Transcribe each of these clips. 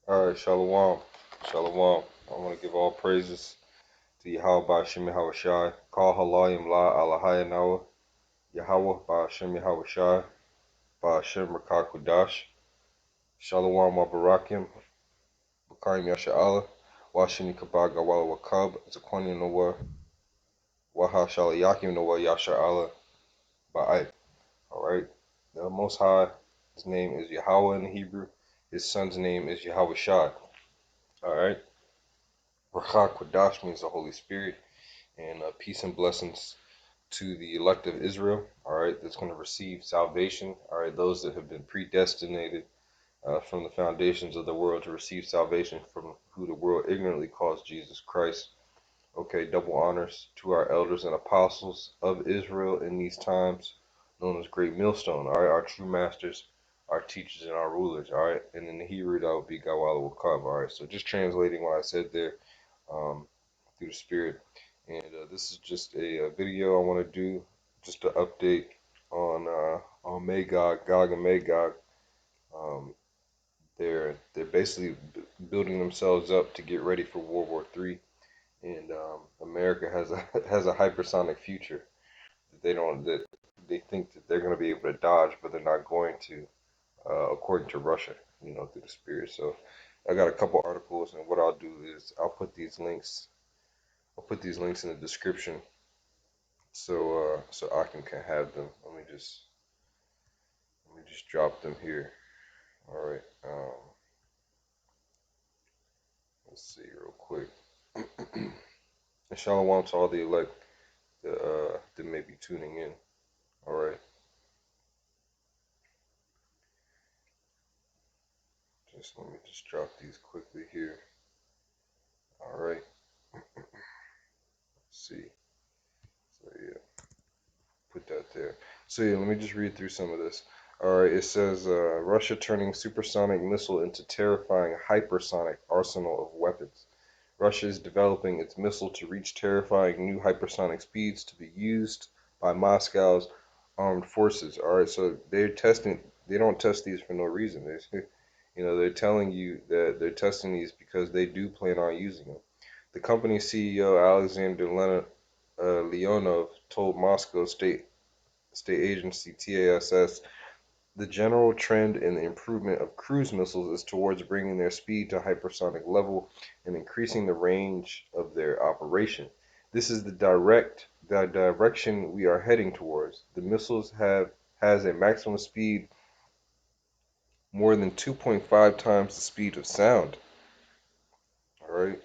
Alright, Shalom. Shalom. I want to give all praises to Yahawah by Hashem Yahawashi. Call Halayim La Alahaya Nawa. Yahawah by Hashem Yahawashi. By Hashem Rakakudash. Shalom wa Barakim. Bakarim Yasha Allah. Washini Kabaga Wala Wakab. Zakwani Nowa. Waha Shalayakim Nowa Yasha Allah. Ba'ai. Alright. The Most High, his name is Yahawah in Hebrew. His son's name is Yahawashi. Alright. Rakha Kodash means the Holy Spirit, and peace and blessings to the elect of Israel, all right, that's going to receive salvation, all right, those that have been predestinated from the foundations of the world to receive salvation from who the world ignorantly calls Jesus Christ. Okay, double honors to our elders and apostles of Israel in these times, known as Great Millstone, all right, our true masters, our teachers, and our rulers, all right, and in the Hebrew that would be Gawala Wakab, all right, so just translating what I said there, through the Spirit. And this is just a video I want to do, just to update on Magog, Gog and Magog. They're basically building themselves up to get ready for World War III, and America has a has a hypersonic future that they think that they're going to be able to dodge, but they're not going to, according to Russia, through the Spirit. So I got a couple articles, and what I'll do is I'll put these links in the description so Akin can have them. Let me just drop them here. All right. Let's see real quick. And Shalom to all the elect that may be tuning in. All right. Let me just drop these quickly here. All right. Let's see. So yeah, put that there. So yeah, let me just read through some of this. All right, it says Russia turning supersonic missile into terrifying hypersonic arsenal of weapons. Russia is developing its missile to reach terrifying new hypersonic speeds to be used by Moscow's armed forces. All right, so they're testing. They don't test these for no reason. They're telling you that they're testing these because they do plan on using them. The company's CEO Alexander Leonov told Moscow state agency TASS the general trend in the improvement of cruise missiles is towards bringing their speed to hypersonic level and increasing the range of their operation. This is the direction we are heading towards. The missiles has a maximum speed more than 2.5 times the speed of sound. All right. It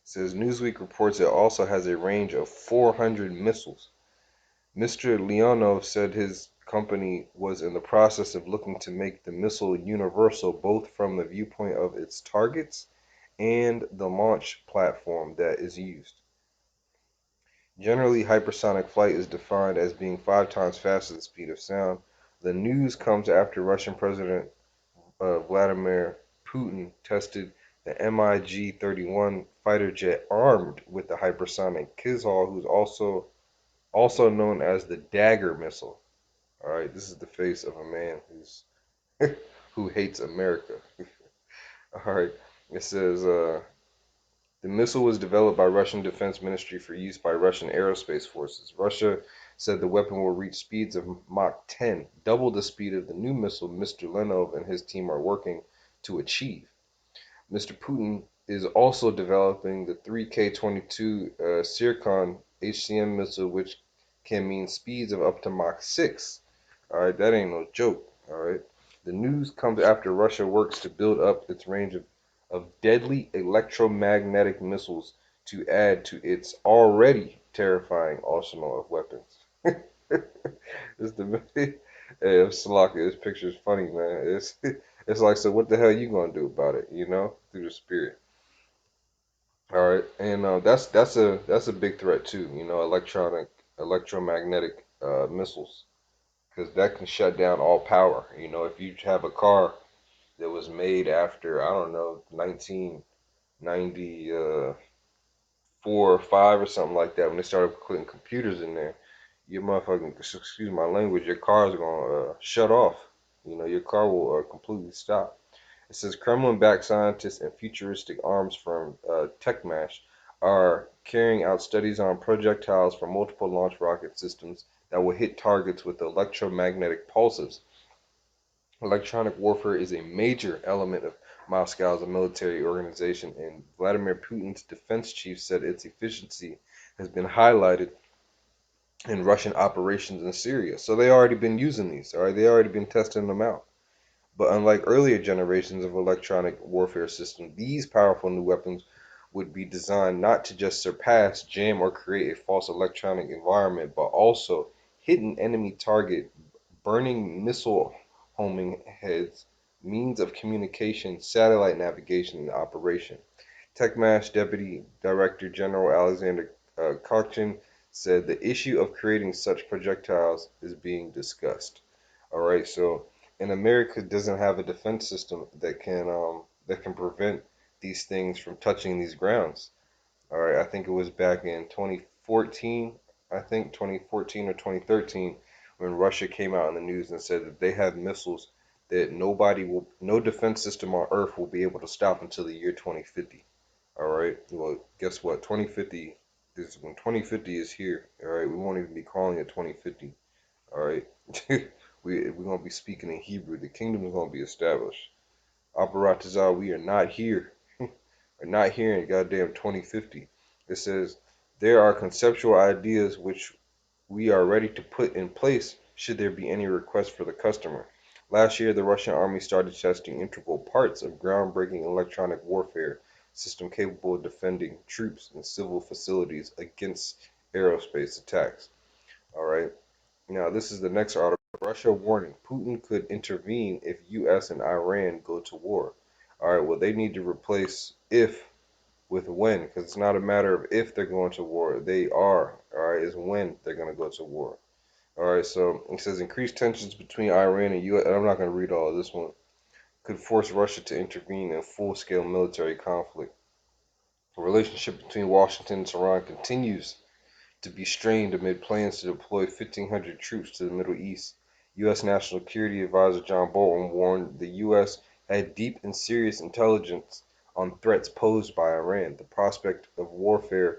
says Newsweek reports it also has a range of 400 missiles. Mr. Leonov said his company was in the process of looking to make the missile universal both from the viewpoint of its targets and the launch platform that is used. Generally, hypersonic flight is defined as being 5 times faster than the speed of sound. The news comes after Russian President Vladimir Putin tested the MiG-31 fighter jet armed with the hypersonic Kizal, who's also known as the Dagger missile. All right, this is the face of a man who hates America. All right, it says the missile was developed by Russian Defense Ministry for use by Russian aerospace forces. Russia said the weapon will reach speeds of Mach 10, double the speed of the new missile Mr. Lenov and his team are working to achieve. Mr. Putin is also developing the 3K-22 Sircon HCM missile, which can mean speeds of up to Mach 6. All right, that ain't no joke. All right, the news comes after Russia works to build up its range of deadly electromagnetic missiles to add to its already terrifying arsenal of weapons. It's the hey, Salaka, this picture is funny, man. It's like, so what the hell you gonna do about it? Through the Spirit. All right, and that's a big threat too. Electromagnetic missiles, because that can shut down all power. If you have a car that was made after, I don't know, 1994 or 5 or something like that, when they started putting computers in there, your motherfucking, excuse my language, your car is gonna shut off. Your car will completely stop. It says Kremlin-backed scientists and futuristic arms firm Techmash are carrying out studies on projectiles from multiple launch rocket systems that will hit targets with electromagnetic pulses. Electronic warfare is a major element of Moscow's military organization, and Vladimir Putin's defense chief said its efficiency has been highlighted in Russian operations in Syria. So they already been using these, all right? They already been testing them out. But unlike earlier generations of electronic warfare systems, these powerful new weapons would be designed not to just surpass, jam, or create a false electronic environment, but also hit an enemy target, burning missile homing heads, means of communication, satellite navigation, and operation. TechMash Deputy Director General Alexander Kokchin said the issue of creating such projectiles is being discussed. All right, so and America doesn't have a defense system that can prevent these things from touching these grounds. All right, I think it was back in 2014, I think 2014 or 2013, when Russia came out in the news and said that they have missiles that no defense system on Earth will be able to stop until the year 2050. All right, well, guess what? 2050 is when 2050 is here. All right, we won't even be calling it 2050. All right, we're gonna be speaking in Hebrew. The kingdom is gonna be established. Aparatazah, we are not here. Are not here in goddamn 2050. It says there are conceptual ideas which we are ready to put in place should there be any request for the customer. Last year, the Russian army started testing integral parts of groundbreaking electronic warfare system capable of defending troops and civil facilities against aerospace attacks. All right. Now, this is the next article. Russia warning Putin could intervene if U.S. and Iran go to war. All right. Well, they need to replace if with when, because it's not a matter of if they're going to war. They are. All right. It's when they're going to go to war. All right. So it says increased tensions between Iran and U.S. And I'm not going to read all of this one. Could force Russia to intervene in full-scale military conflict. The relationship between Washington and Tehran continues to be strained amid plans to deploy 1,500 troops to the Middle East. U.S. National Security Advisor John Bolton warned the U.S. had deep and serious intelligence on threats posed by Iran. The prospect of warfare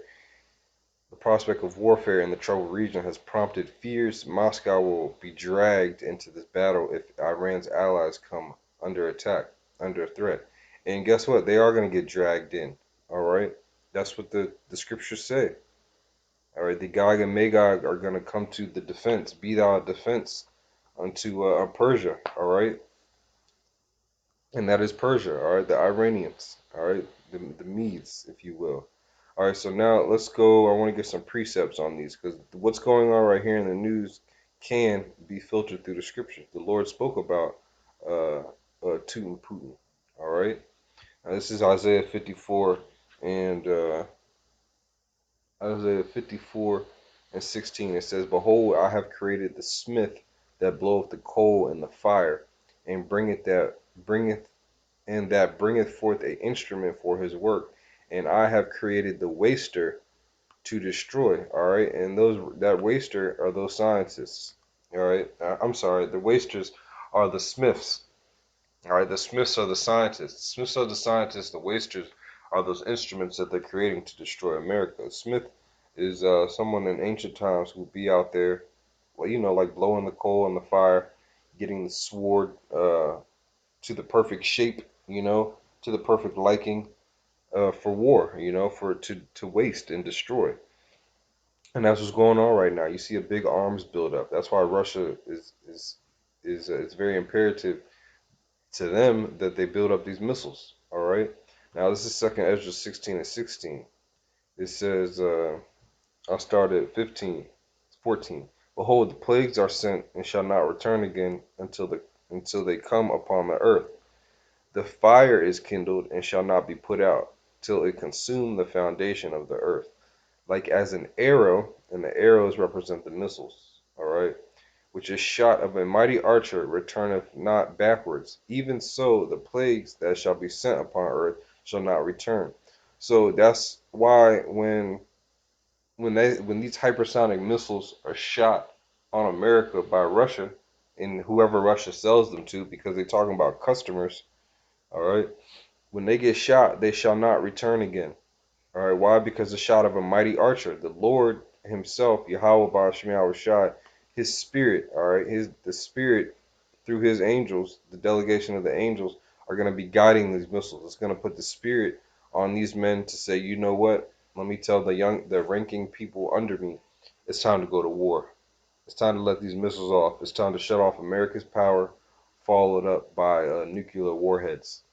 in the troubled region has prompted fears Moscow will be dragged into this battle if Iran's allies come under threat. And guess what? They are going to get dragged in. All right? That's what the scriptures say. All right, the Gog and Magog are going to come to the defense, be thou a defense unto Persia. All right, and that is Persia. All right, the Iranians. All right, the Medes, if you will. All right, so now let's go. I want to get some precepts on these because what's going on right here in the news can be filtered through the scriptures. The Lord spoke about Putin. All right, now this is Isaiah 54 and Isaiah 54 and 16, it says, Behold, I have created the smith that bloweth the coal in the fire, and bringeth forth an instrument for his work, and I have created the waster to destroy. All right, and that waster are those scientists. All right, I'm sorry, the wasters are the smiths. All right, the Smiths are the scientists. The Smiths are the scientists. The wasters are those instruments that they're creating to destroy America. A Smith is someone in ancient times who would be out there, well, like blowing the coal in the fire, getting the sword to the perfect shape, to the perfect liking for war, for to waste and destroy. And that's what's going on right now. You see a big arms buildup. That's why Russia is it's very imperative to them that they build up these missiles. All right. Now this is Second Ezra 16 and 16. It says, I'll start at 14. Behold, the plagues are sent and shall not return again until they come upon the earth. The fire is kindled and shall not be put out till it consume the foundation of the earth, like as an arrow, and the arrows represent the missiles. All right, which is shot of a mighty archer returneth not backwards. Even so, the plagues that shall be sent upon earth shall not return. So that's why when these hypersonic missiles are shot on America by Russia, and whoever Russia sells them to, because they're talking about customers, All right. When they get shot, they shall not return again. All right. Why? Because the shot of a mighty archer, the Lord Himself, Yahawah Yahawashi, His Spirit. All right. The Spirit through His angels, the delegation of the angels, are going to be guiding these missiles. It's going to put the Spirit on these men to say, you know what? Let me tell the ranking people under me, it's time to go to war. It's time to let these missiles off. It's time to shut off America's power, followed up by nuclear warheads.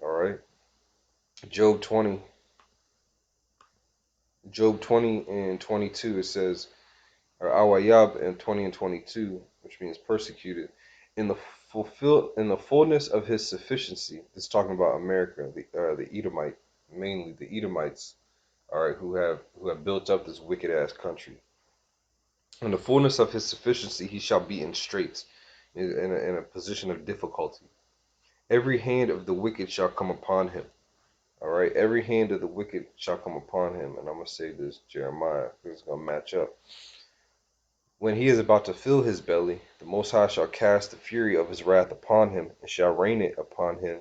All right. Job 20, Job 20 and 22, it says, or Awayab and 20 and 22, which means persecuted, in the in the fullness of his sufficiency. It's talking about America, the Edomite, mainly the Edomites, all right, who have built up this wicked ass country. In the fullness of his sufficiency, he shall be in straits, in a position of difficulty. Every hand of the wicked shall come upon him. All right, every hand of the wicked shall come upon him. And I'm going to say this, Jeremiah, because it's going to match up. When he is about to fill his belly, the Most High shall cast the fury of his wrath upon him, and shall rain it upon him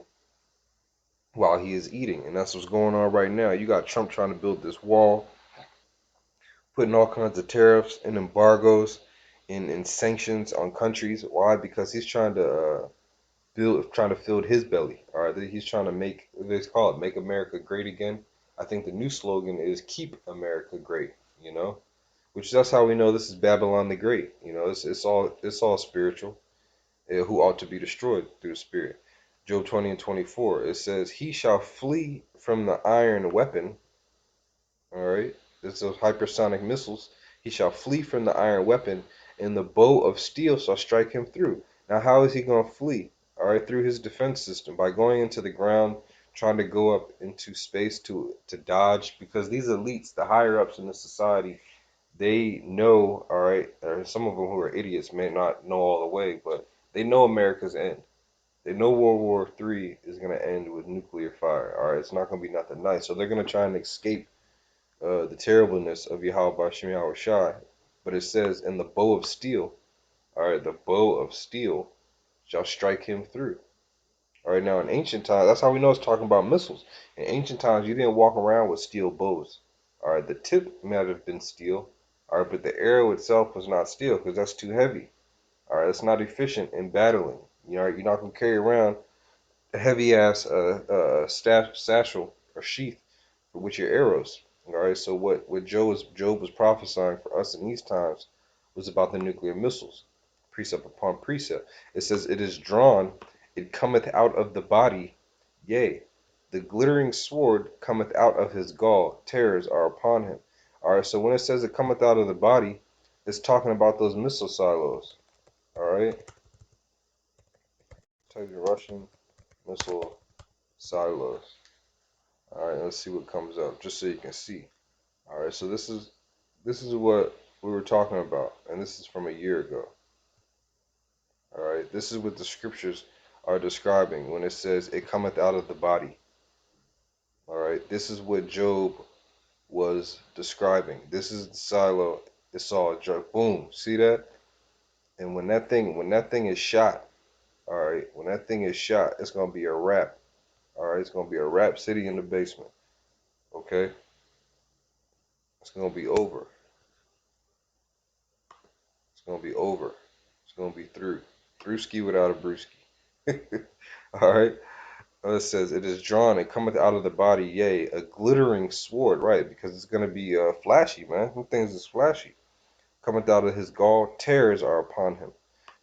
while he is eating. And that's what's going on right now. You got Trump trying to build this wall, putting all kinds of tariffs and embargoes and sanctions on countries. Why? Because he's trying to trying to fill his belly. All right, he's trying to make, what they call it, make America great again. I think the new slogan is "Keep America Great." You know, which that's how we know this is Babylon the Great. You know, it's all spiritual. Who ought to be destroyed through the Spirit. Job 20 and 24. It says, "He shall flee from the iron weapon." All right, this is hypersonic missiles. He shall flee from the iron weapon, and the bow of steel shall strike him through. Now, how is he going to flee? All right, through his defense system, by going into the ground, trying to go up into space to dodge. Because these elites, the higher ups in the society, they know. All right, some of them who are idiots may not know all the way, but they know America's end. They know World War III is going to end with nuclear fire. All right, it's not going to be nothing nice. So they're going to try and escape the terribleness of Yahawah Yahawashi. But it says, "In the bow of steel," all right, the bow of steel shall strike him through. All right, now in ancient times, that's how we know it's talking about missiles. In ancient times, you didn't walk around with steel bows. All right, the tip might have been steel. All right, but the arrow itself was not steel because that's too heavy. All right, it's not efficient in battling. You know, you're not gonna carry around a heavy ass satchel or sheath with your arrows. All right, so what Job was prophesying for us in these times was about the nuclear missiles, precept upon precept. It says, "It is drawn, it cometh out of the body, yea, the glittering sword cometh out of his gall, terrors are upon him." All right, so when it says it cometh out of the body, it's talking about those missile silos. All right, type the Russian missile silos. All right, let's see what comes up, just so you can see. All right, so this is what we were talking about, and this is from a year ago. All right, this is what the scriptures are describing when it says it cometh out of the body. All right, this is what Job was describing. This is the silo. It's all a joke. Boom, see that? And when that thing is shot, all right, when that thing is shot, it's gonna be a wrap. All right, it's gonna be a rap city in the basement. Okay, it's gonna be over. It's gonna be over. It's gonna be through. Through ski without a brewski. All right. It says, "It is drawn and cometh out of the body, yea, a glittering sword," right? Because it's gonna be flashy, man. Who thinks it's flashy? "Cometh out of his gall, terrors are upon him."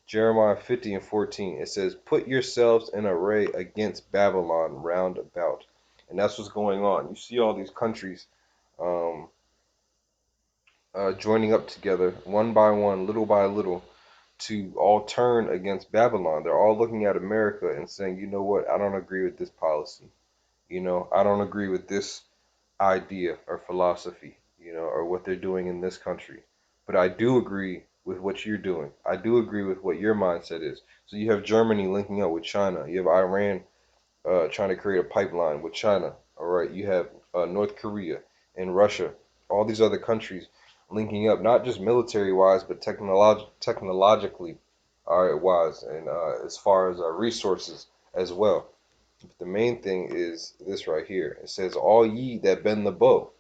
Jeremiah 50 and 14. It says, "Put yourselves in array against Babylon round about," and that's what's going on. You see all these countries um, joining up together, one by one, little by little, to all turn against Babylon. They're all looking at America and saying, "You know what? I don't agree with this policy. You know, I don't agree with this idea or philosophy, or what they're doing in this country. But I do agree with what you're doing. I do agree with what your mindset is." So you have Germany linking up with China. You have Iran trying to create a pipeline with China. All right, you have North Korea and Russia, all these other countries linking up, not just military wise, but technologically, all right, wise, and as far as resources as well. But the main thing is this right here. It says, "All ye that bend the bow,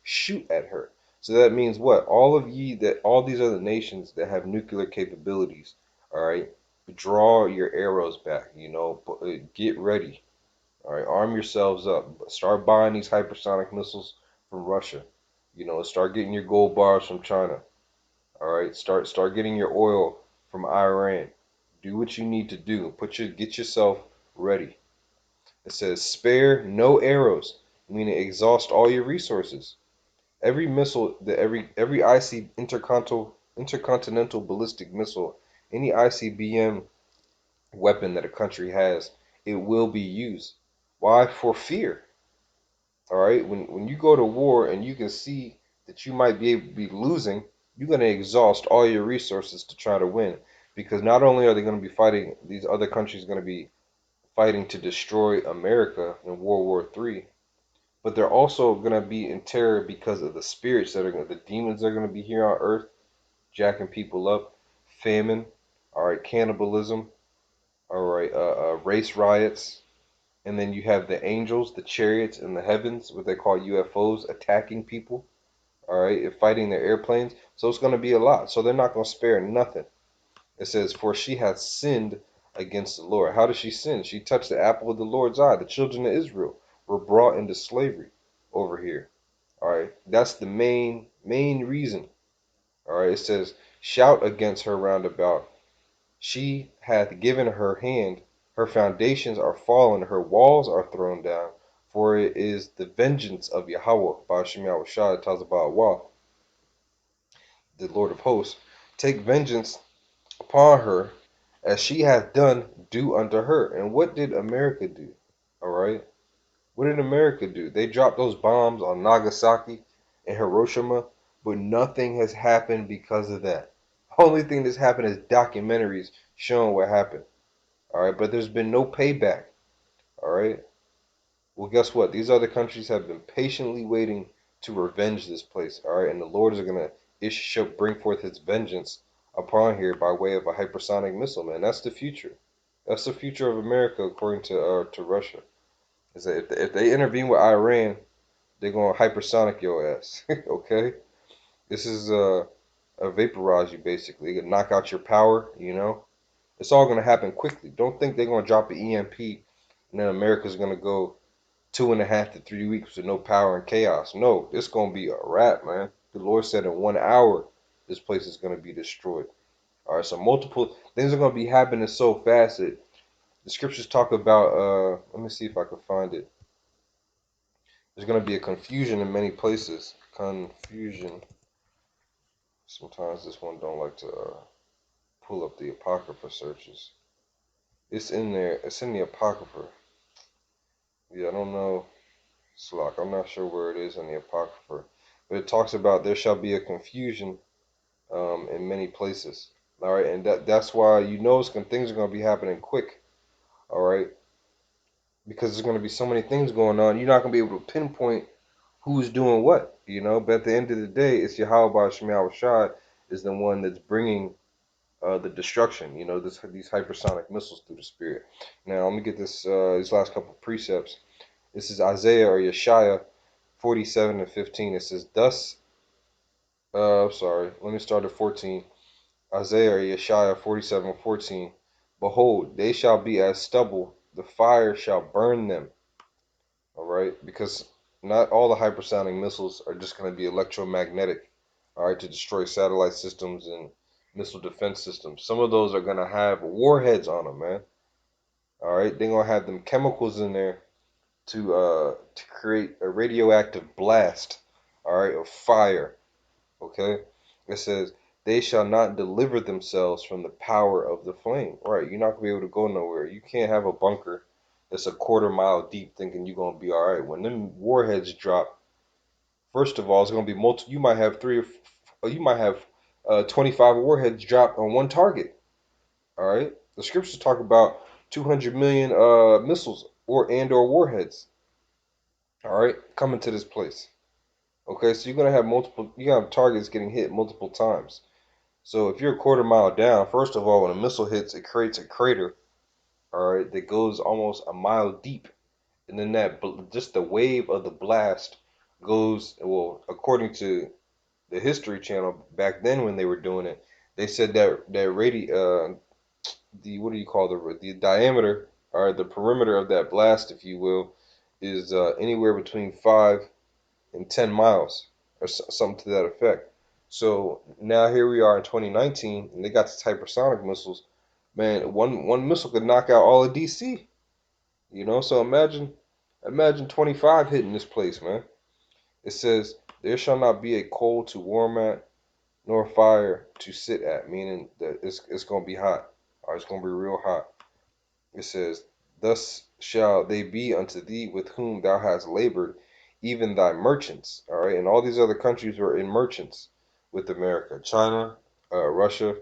shoot at her." So that means what? All these other nations that have nuclear capabilities, all right, draw your arrows back. Get ready. All right, arm yourselves up. Start buying these hypersonic missiles from Russia. Start getting your gold bars from China. All right, start getting your oil from Iran. Do what you need to do. Get yourself ready. It says spare no arrows, meaning exhaust all your resources. Every missile, every IC intercontinental ballistic missile, any ICBM weapon that a country has, it will be used. Why? For fear. All right. When you go to war and you can see that you might be losing, you're going to exhaust all your resources to try to win. Because not only are they going to be fighting, these other countries are going to be fighting to destroy America in World War III, but they're also going to be in terror because of the spirits the demons that are going to be here on Earth, jacking people up, famine, all right, cannibalism, all right, race riots, and then you have the angels, the chariots in the heavens, what they call UFOs, attacking people, all right, and fighting their airplanes. So it's going to be a lot. So they're not going to spare nothing. It says, "For she hath sinned against the Lord." How did she sin? She touched the apple of the Lord's eye. The children of Israel were brought into slavery over here. All right, that's the main reason. All right, it says, "Shout against her round about. She hath given her hand, her foundations are fallen, her walls are thrown down. For it is the vengeance of Yahawah." Ba'ashem Yahawashi, it tells about Wah, the Lord of hosts. "Take vengeance upon her, as she hath done, do unto her." And what did America do? All right, what did America do? They dropped those bombs on Nagasaki and Hiroshima, but nothing has happened because of that. Only thing that's happened is documentaries showing what happened. All right, but there's been no payback. All right. Well, guess what? These other countries have been patiently waiting to revenge this place. All right, and the Lord is gonna bring forth His vengeance upon here by way of a hypersonic missile. Man, that's the future. That's the future of America, according to Russia. Is that if they intervene with Iran, they're gonna hypersonic your ass. Okay, this is a vaporize you basically. They can knock out your power. It's all gonna happen quickly. Don't think they're gonna drop an EMP and then America's gonna go 2.5 to 3 weeks with no power and chaos. No, it's gonna be a wrap, man. The Lord said in 1 hour this place is gonna be destroyed. All right, so multiple things are gonna be happening so fast that the scriptures talk about. Let me see if I can find it. There's gonna be a confusion in many places. Confusion. Sometimes this one don't like to pull up the apocrypha searches. It's in there. It's in the apocrypha. Yeah, I don't know. Slock. I'm not sure where it is in the apocrypha, but it talks about there shall be a confusion in many places. All right, and that's why things are going to be happening quick. All right, because there's going to be so many things going on, you're not going to be able to pinpoint who's doing what. But at the end of the day, it's Yahawah Shemiah Shad is the one that's bringing the destruction. These hypersonic missiles through the spirit. Now, let me get these last couple precepts. This is Isaiah or Yeshaya 47 and 15. It says, "Thus, sorry, let me start at 14. Isaiah or Yeshaya 47:14. "Behold, they shall be as stubble, the fire shall burn them." All right, because not all the hypersonic missiles are just going to be electromagnetic, all right, to destroy satellite systems and missile defense systems. Some of those are going to have warheads on them, man. All right, they're going to have them chemicals in there to create a radioactive blast, all right, of fire. Okay, it says they shall not deliver themselves from the power of the flame. All right, you're not gonna be able to go nowhere. You can't have a bunker that's a quarter mile deep thinking you're gonna be all right. When them warheads drop, first of all, it's gonna be multi. You might have you might have 25 warheads dropped on one target. All right, the scriptures talk about 200 million missiles or warheads. All right, coming to this place. Okay, so you're gonna have targets getting hit multiple times. So if you're a quarter mile down, first of all, when a missile hits, it creates a crater all right, that goes almost a mile deep. And then just the wave of the blast goes, well, according to the History Channel back then when they were doing it, they said that the what do you call the diameter or the perimeter of that blast, if you will, is anywhere between 5 and 10 miles or something to that effect. So now here we are in 2019, and they got these hypersonic missiles. Man, one missile could knock out all of DC. You know, so imagine 25 hitting this place, man. It says, "There shall not be a coal to warm at, nor fire to sit at," meaning that it's gonna be hot, or it's gonna be real hot. It says, "Thus shall they be unto thee with whom thou hast labored, even thy merchants." All right, and all these other countries were in merchants with America, China, Russia.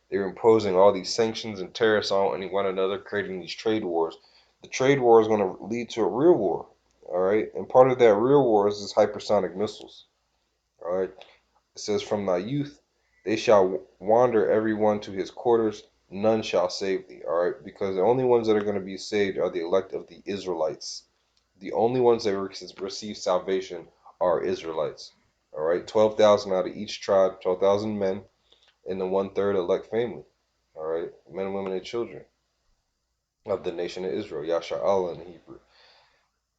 They were imposing all these sanctions and tariffs on one another, creating these trade wars. The trade war is going to lead to a real war. All right, and part of that real war is this hypersonic missiles. All right, it says, "From thy youth they shall wander every one to his quarters, none shall save thee." All right, because the only ones that are going to be saved are the elect of the Israelites. The only ones that receive salvation are Israelites. All right, 12,000 out of each tribe, 12,000 men, and the one third elect family. All right, men, women, and children of the nation of Israel, Yasharallah in Hebrew.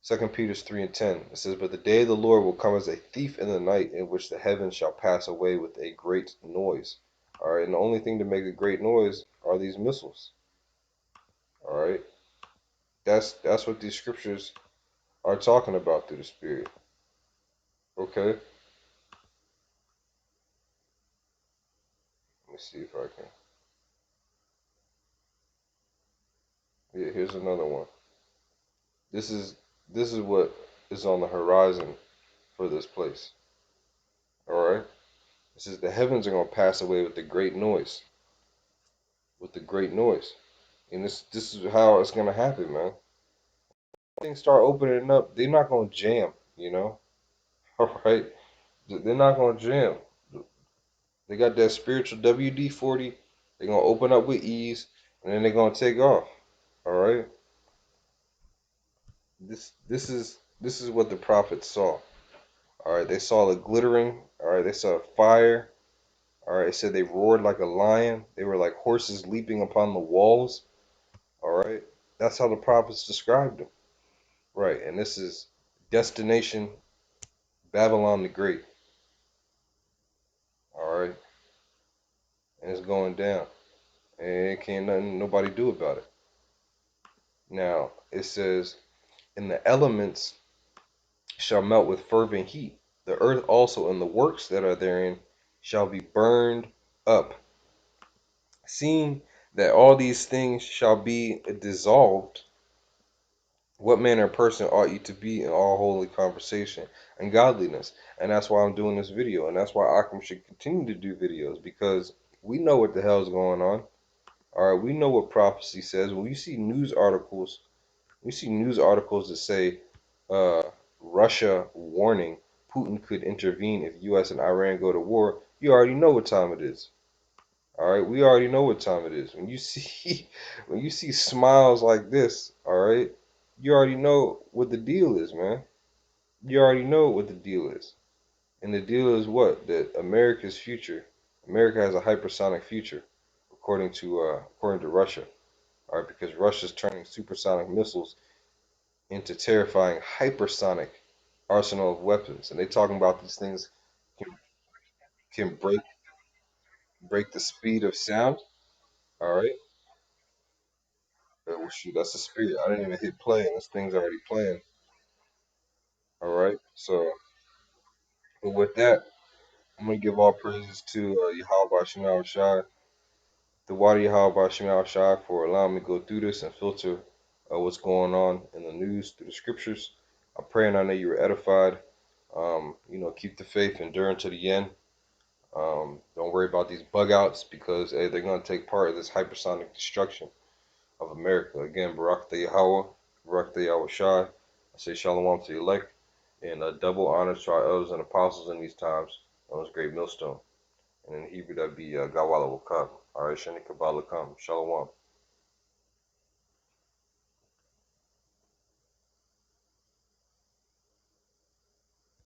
2 Peter 3:10, it says, "But the day of the Lord will come as a thief in the night, in which the heavens shall pass away with a great noise." All right, and the only thing to make a great noise are these missiles. All right, that's what these scriptures are talking about through the Spirit. Okay, let me see if I can. Yeah, here's another one. This is this is what is on the horizon for this place. All right, it says the heavens are gonna pass away with a great noise, with a great noise, and this is how it's gonna happen, man. Things start opening up, they're not gonna jam, you know. All right, they're not gonna jam. They got that spiritual WD-40. They're gonna open up with ease, and then they're gonna take off. All right. This is what the prophets saw. All right, they saw the glittering. All right, they saw fire. All right, it said they roared like a lion. They were like horses leaping upon the walls. All right, that's how the prophets described them. Right, and this is destination Babylon the Great. All right, and it's going down, and it can't nothing nobody do about it. Now it says, "And the elements shall melt with fervent heat. The earth also and the works that are therein shall be burned up. Seeing that all these things shall be dissolved, what manner of person ought you to be in all holy conversation and godliness?" And that's why I'm doing this video, and that's why Akram should continue to do videos, because we know what the hell is going on. All right, we know what prophecy says. When you see news articles, we see news articles that say, uh, Russia warning Putin could intervene if U.S. and Iran go to war. You already know what time it is. All right, we already know what time it is. When you see when you see smiles like this, all right, you already know what the deal is, man. You already know what the deal is. And the deal is what? That America's future, America has a hypersonic future, according to Russia. All right, because Russia's turning supersonic missiles into terrifying hypersonic arsenal of weapons, and they talking about these things can, can break the speed of sound. All right. Well, shoot, that's the spirit. I didn't even hit play, and this thing's already playing. All right. So, but with that, I'm gonna give all praises to Yahawah Shemel Shai, the water Yahawah Shemel Shai, for allowing me to go through this and filter what's going on in the news through the scriptures. I pray and I know you were edified. Keep the faith, endure unto the end. Don't worry about these bug outs, because hey, they're going to take part of this hypersonic destruction of America. Again, Barak the Yahawah, Barak the Yahawashi. I say shalom to the elect, and double honors to our elders and apostles in these times on this great millstone. And in Hebrew, that'd be Gawala Wakam. All right, Shani Kabbalah Kam. Shalom.